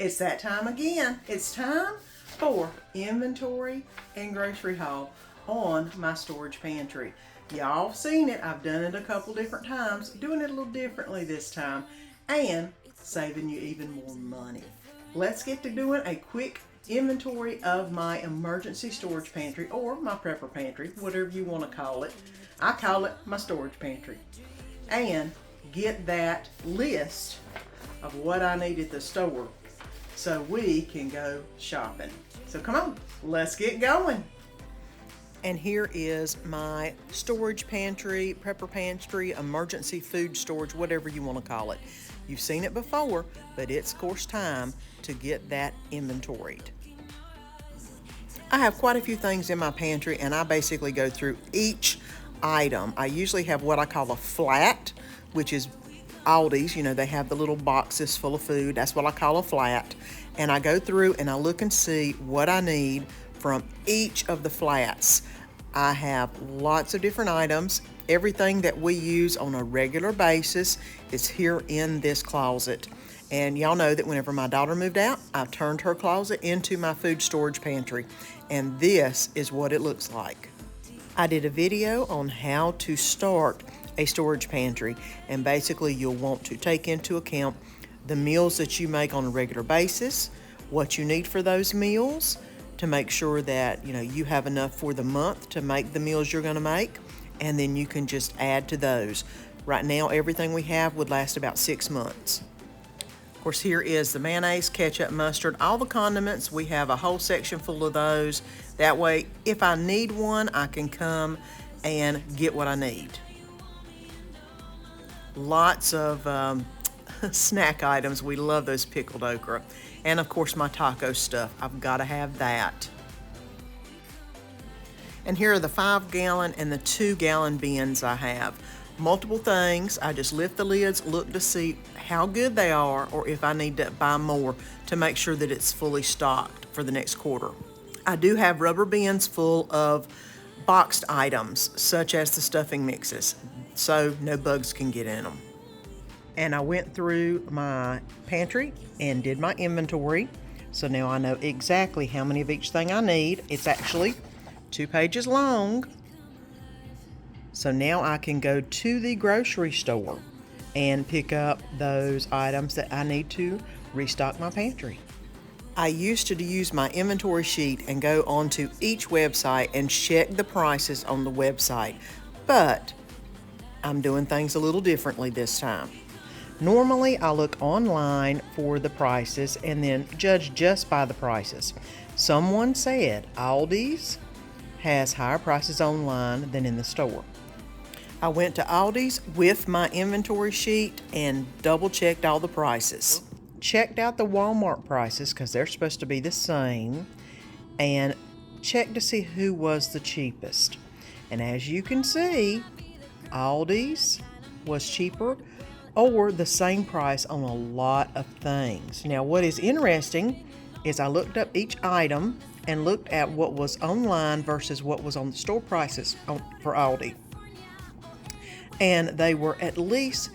It's that time again. It's time for inventory and grocery haul on my storage pantry. Y'all have seen it. I've done it a couple different times, doing it a little differently this time, and saving you even more money. Let's get to doing a quick inventory of my emergency storage pantry, or my prepper pantry, whatever you want to call it. I call it my storage pantry. And get that list of what I need at the store so we can go shopping. So come on, let's get going. And here is my storage pantry, prepper pantry, emergency food storage, whatever you want to call it. You've seen it before, but it's of course time to get that inventoried. I have quite a few things in my pantry, and I basically go through each item. I usually have what I call a flat, which is Aldi's. You know, they have the little boxes full of food. That's what I call a flat. And I go through and I look and see what I need from each of the flats. I have lots of different items. Everything that we use on a regular basis is here in this closet. And y'all know that whenever my daughter moved out, I turned her closet into my food storage pantry. And this is what it looks like. I did a video on how to start a storage pantry, and basically you'll want to take into account the meals that you make on a regular basis, what you need for those meals to make sure that you have enough for the month to make the meals you're going to make, and then you can just add to those. Right now everything we have would last about 6 months. Of course, here is the mayonnaise, ketchup, mustard, all the condiments. We have a whole section full of those. That way, if I need one, I can come and get what I need. Lots of snack items. We love those pickled okra. And of course, my taco stuff. I've got to have that. And here are the 5-gallon and the 2-gallon bins I have. Multiple things. I just lift the lids, look to see how good they are, or if I need to buy more to make sure that it's fully stocked for the next quarter. I do have rubber bins full of boxed items, such as the stuffing mixes, so no bugs can get in them. And I went through my pantry and did my inventory, so now I know exactly how many of each thing I need. It's actually 2 pages long. So now I can go to the grocery store and pick up those items that I need to restock my pantry. I used to use my inventory sheet and go onto each website and check the prices on the website, but I'm doing things a little differently this time. Normally I look online for the prices and then judge just by the prices. Someone said Aldi's has higher prices online than in the store. I went to Aldi's with my inventory sheet and double checked all the prices. Checked out the Walmart prices because they're supposed to be the same, and checked to see who was the cheapest. And as you can see, Aldi's was cheaper or the same price on a lot of things. Now what is interesting is I looked up each item and looked at what was online versus what was on the store prices for Aldi. And they were at least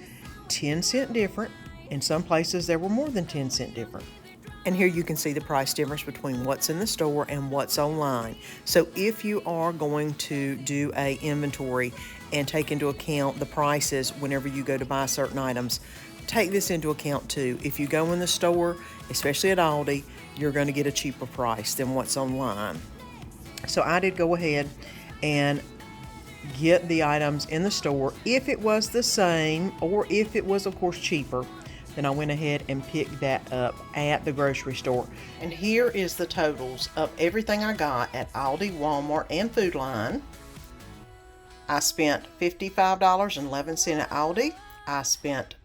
10 cents different. In some places there were more than 10 cents different. And here you can see the price difference between what's in the store and what's online. So if you are going to do a inventory and take into account the prices whenever you go to buy certain items, take this into account too. If you go in the store, especially at Aldi, you're going to get a cheaper price than what's online. So I did go ahead and get the items in the store. If it was the same, or if it was of course cheaper, then I went ahead and picked that up at the grocery store. And here is the totals of everything I got at Aldi, Walmart, and Food Line. I spent $55.11 at Aldi. I spent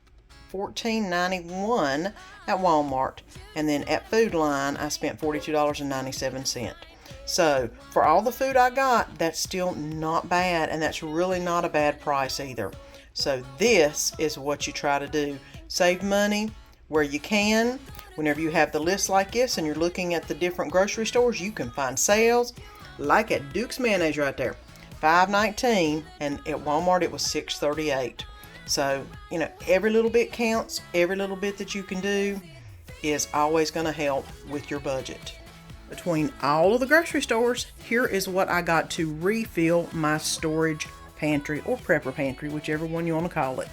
$14.91 at Walmart, and then at Food Line I spent $42.97. So for all the food I got, that's still not bad, and that's really not a bad price either. So this is what you try to do. Save money where you can. Whenever you have the list like this and you're looking at the different grocery stores, you can find sales like at Duke's Mayonnaise right there, $5.19, and at Walmart it was $6.38. So, every little bit counts. Every little bit that you can do is always going to help with your budget. Between all of the grocery stores, here is what I got to refill my storage pantry or prepper pantry, whichever one you want to call it.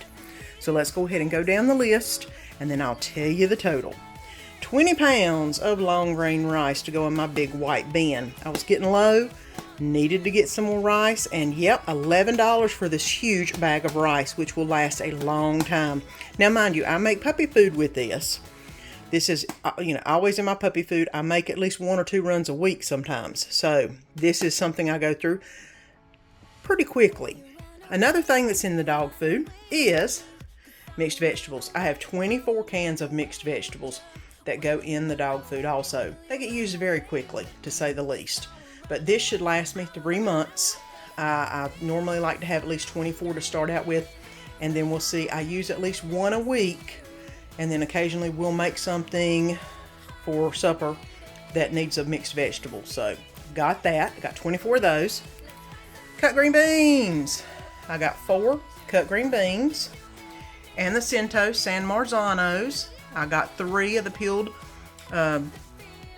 So let's go ahead and go down the list and then I'll tell you the total. 20 pounds of long grain rice to go in my big white bin. I was getting low, needed to get some more rice, and yep, $11 for this huge bag of rice, which will last a long time. Now mind you, I make puppy food with this. This is, always in my puppy food. I make at least 1 or 2 runs a week sometimes. So this is something I go through pretty quickly. Another thing that's in the dog food is mixed vegetables. I have 24 cans of mixed vegetables that go in the dog food also. They get used very quickly, to say the least. But this should last me 3 months. I normally like to have at least 24 to start out with, and then we'll see. I use at least 1 a week, and then occasionally we'll make something for supper that needs a mixed vegetable. So got that. I got 24 of those. Cut green beans. I got 4 cut green beans, and the Cinto San Marzanos. I got 3 of the peeled, of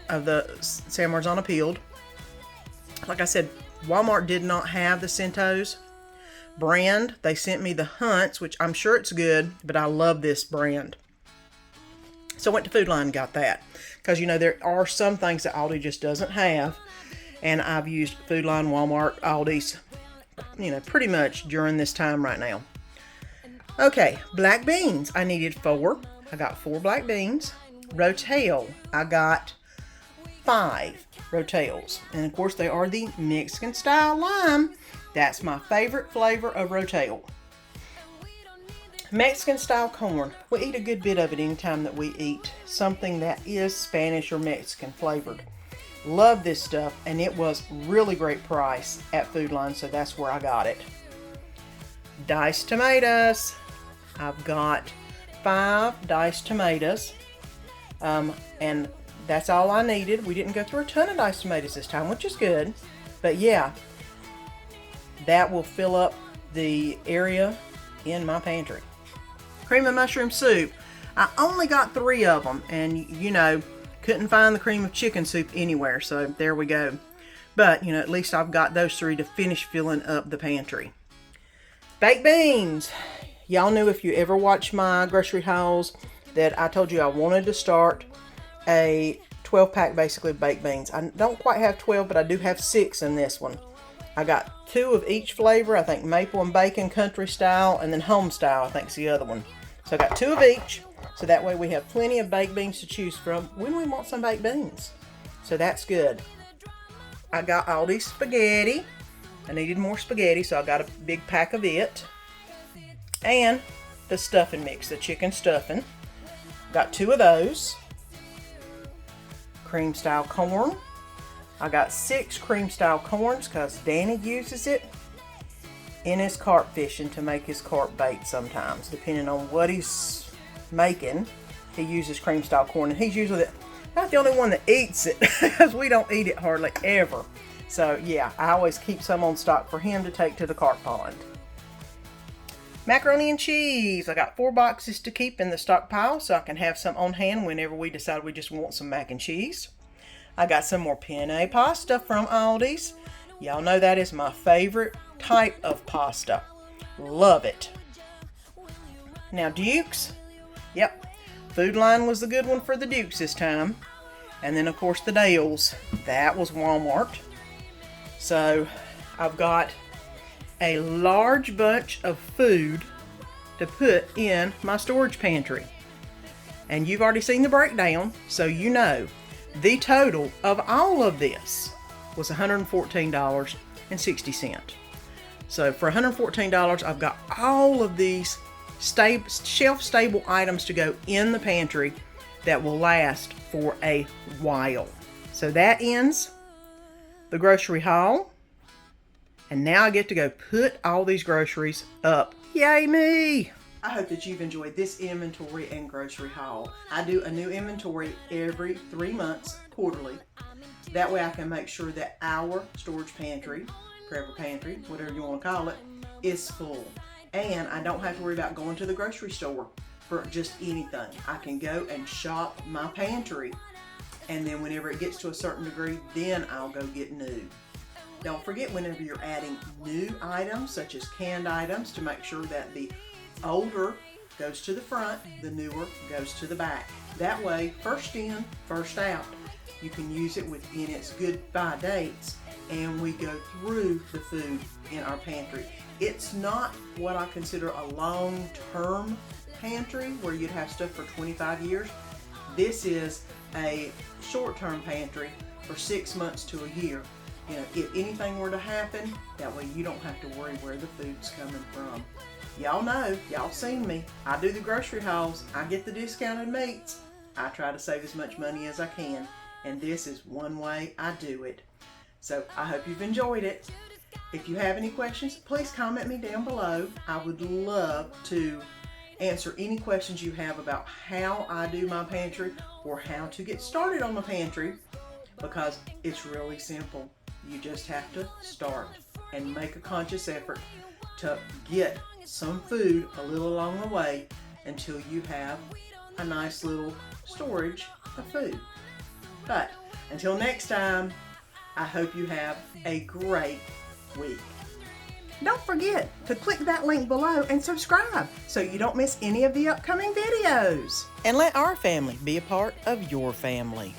the San Marzano peeled. Like I said, Walmart did not have the Cintos brand. They sent me the Hunts, which I'm sure it's good, but I love this brand. So I went to Food Line and got that. Because, there are some things that Aldi just doesn't have. And I've used Food Line, Walmart, Aldi's, pretty much during this time right now. Okay, black beans. I needed 4. I got 4 black beans. Rotel. I got 5 Rotels. And of course they are the Mexican style lime. That's my favorite flavor of Rotel. Mexican style corn. We eat a good bit of it anytime that we eat something that is Spanish or Mexican flavored. Love this stuff, and it was really great price at Food Line, so that's where I got it. Diced tomatoes. I've got 5 diced tomatoes, and that's all I needed. We didn't go through a ton of diced tomatoes this time, which is good, but yeah, that will fill up the area in my pantry. Cream of mushroom soup. I only got 3 of them, and couldn't find the cream of chicken soup anywhere, so there we go. But at least I've got those 3 to finish filling up the pantry. Baked beans. Y'all knew, if you ever watch my grocery hauls, that I told you I wanted to start a 12-pack basically of baked beans. I don't quite have 12, but I do have 6 in this one. I got 2 of each flavor. I think maple and bacon, country style, and then home style I think is the other one. So I got 2 of each, so that way we have plenty of baked beans to choose from when we want some baked beans. So that's good. I got Aldi spaghetti. I needed more spaghetti, so I got a big pack of it. And the stuffing mix, the chicken stuffing. Got 2 of those. Cream style corn. I got 6 cream style corns because Danny uses it in his carp fishing to make his carp bait sometimes. Depending on what he's making, he uses cream style corn. And he's usually not the only one that eats it because we don't eat it hardly ever. So yeah, I always keep some on stock for him to take to the carp pond. Macaroni and cheese. I got 4 boxes to keep in the stockpile so I can have some on hand whenever we decide we just want some mac and cheese. I got some more penne pasta from Aldi's. Y'all know that is my favorite type of pasta. Love it. Now Duke's. Yep, Food Line was the good one for the Dukes this time. And then of course the Dales. That was Walmart. So I've got a large bunch of food to put in my storage pantry. And you've already seen the breakdown, so you know the total of all of this was $114.60. So for $114, I've got all of these shelf-stable items to go in the pantry that will last for a while. So that ends the grocery haul. And now I get to go put all these groceries up. Yay me! I hope that you've enjoyed this inventory and grocery haul. I do a new inventory every 3 months, quarterly. That way I can make sure that our storage pantry, prepper pantry, whatever you want to call it, is full. And I don't have to worry about going to the grocery store for just anything. I can go and shop my pantry, and then whenever it gets to a certain degree, then I'll go get new. Don't forget, whenever you're adding new items, such as canned items, to make sure that the older goes to the front, the newer goes to the back. That way, first in, first out. You can use it within its good-bye dates, and we go through the food in our pantry. It's not what I consider a long-term pantry where you'd have stuff for 25 years. This is a short-term pantry for 6 months to a year. You know, if anything were to happen, that way you don't have to worry where the food's coming from. Y'all know, y'all seen me. I do the grocery hauls. I get the discounted meats. I try to save as much money as I can, and this is one way I do it. So I hope you've enjoyed it. If you have any questions, please comment me down below. I would love to answer any questions you have about how I do my pantry or how to get started on my pantry, because it's really simple. You just have to start and make a conscious effort to get some food a little along the way until you have a nice little storage of food. But until next time, I hope you have a great week. Don't forget to click that link below and subscribe so you don't miss any of the upcoming videos. And let our family be a part of your family.